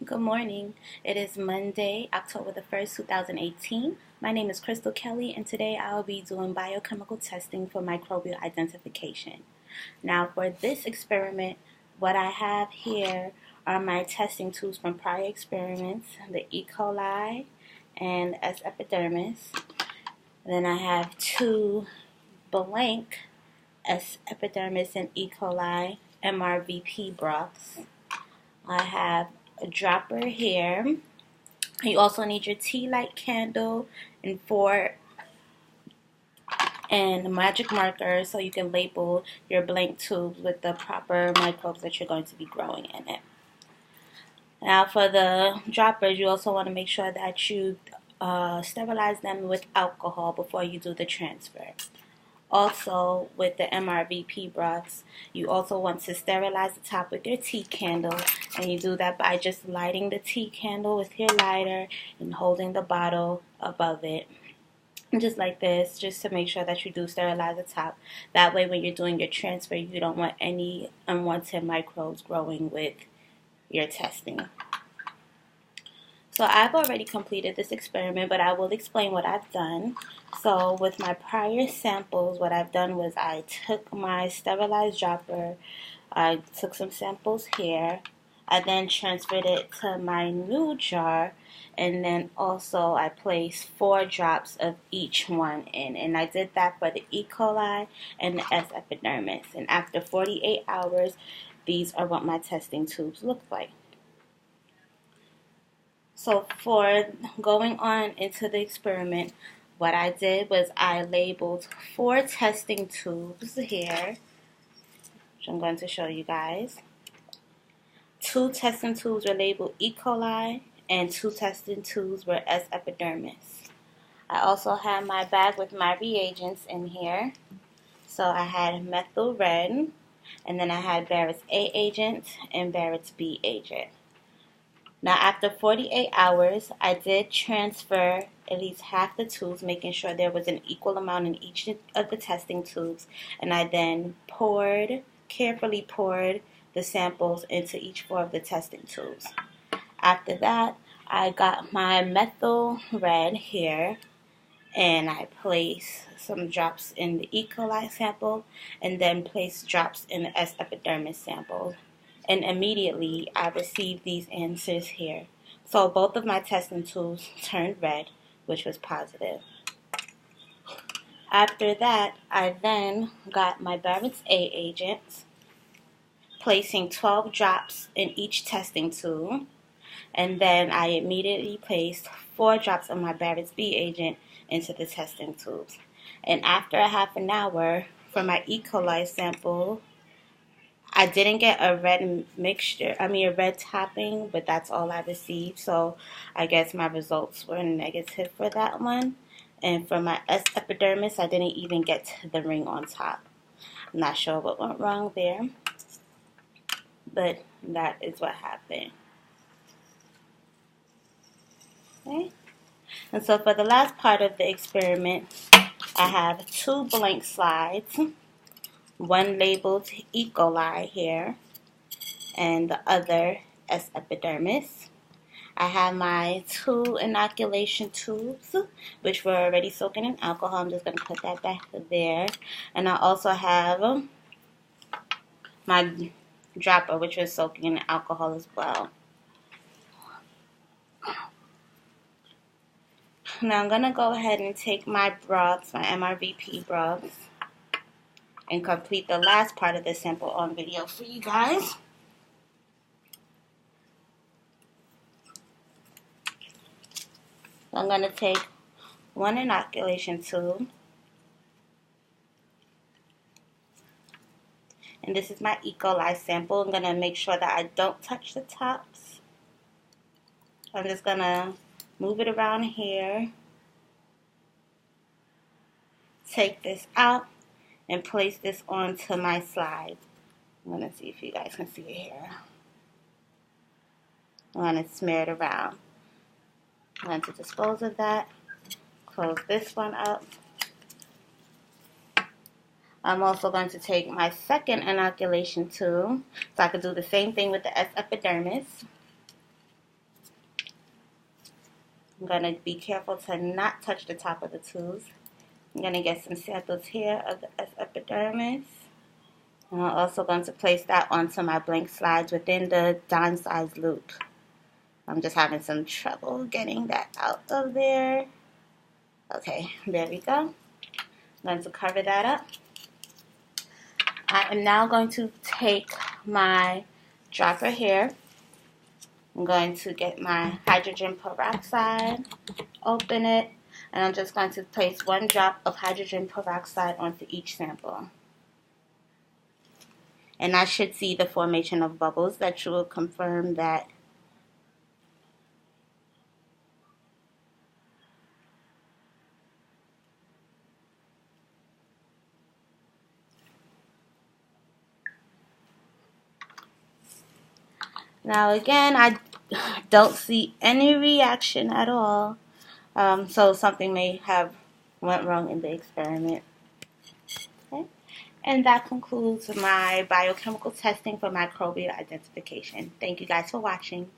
Good morning. It is Monday, October the 1st, 2018. My name is Crystal Kelly, and today I will be doing biochemical testing for microbial identification. Now, for this experiment, what I have here are my testing tools from prior experiments, the E. coli and S. epidermis. Then I have two blank S. epidermis and E. coli MRVP broths. I have a dropper here. You also need your tea light candle and a magic marker so you can label your blank tubes with the proper microbes that you're going to be growing in it. Now for the droppers, you also want to make sure that you sterilize them with alcohol before you do the transfer. Also, with the MRVP broths, you also want to sterilize the top with your tea candle, and you do that by just lighting the tea candle with your lighter and holding the bottle above it. Just like this, just to make sure that you do sterilize the top. That way, when you're doing your transfer, you don't want any unwanted microbes growing with your testing. So I've already completed this experiment, but I will explain what I've done. So with my prior samples, what I've done was I took my sterilized dropper, I took some samples here, I then transferred it to my new jar, and then also I placed 4 drops of each one in. And I did that for the E. coli and the S. epidermis. And after 48 hours, these are what my testing tubes look like. So for going on into the experiment, what I did was I labeled 4 testing tubes here, which I'm going to show you guys. 2 testing tubes were labeled E. coli, and 2 testing tubes were S. epidermis. I also had my bag with my reagents in here. So I had methyl red, and then I had Barrett's A agent and Barrett's B agent. Now, after 48 hours, I did transfer at least half the tubes, making sure there was an equal amount in each of the testing tubes. And I then carefully poured the samples into each 4 of the testing tubes. After that, I got my methyl red here, and I placed some drops in the E. coli sample, and then placed drops in the S. epidermis sample. And immediately I received these answers here. So both of my testing tubes turned red, which was positive. After that, I then got my Barrett's A agent, placing 12 drops in each testing tube. And then I immediately placed 4 drops of my Barrett's B agent into the testing tubes. And after a half an hour, for my E. coli sample, I didn't get a red topping, but that's all I received. So I guess my results were negative for that one. And for my S. epidermis, I didn't even get to the ring on top. I'm not sure what went wrong there, but that is what happened. Okay. And so for the last part of the experiment, I have 2 blank slides. One labeled E. coli here, and the other S. epidermis. I have my 2 inoculation tubes, which were already soaking in alcohol. I'm just going to put that back there. And I also have my dropper, which was soaking in alcohol as well. Now I'm going to go ahead and take my broths, my MRVP broths, and complete the last part of the sample on video for you guys. So I'm going to take 1 inoculation tube, and this is my E. coli sample. I'm going to make sure that I don't touch the tops. I'm just going to move it around here, take this out, and place this onto my slide. I'm going to see if you guys can see it here. I'm going to smear it around. I'm going to dispose of that. Close this one up. I'm also going to take my second inoculation tube, so I could do the same thing with the S. epidermis. I'm going to be careful to not touch the top of the tubes. I'm going to get some samples here of the epidermis. And I'm also going to place that onto my blank slides within the dime size loop. I'm just having some trouble getting that out of there. Okay, there we go. I'm going to cover that up. I am now going to take my dropper here. I'm going to get my hydrogen peroxide, open it, and I'm just going to place 1 drop of hydrogen peroxide onto each sample. And I should see the formation of bubbles that will confirm that now again, I don't see any reaction at all. So something may have went wrong in the experiment. Okay. And that concludes my biochemical testing for microbial identification. Thank you guys for watching.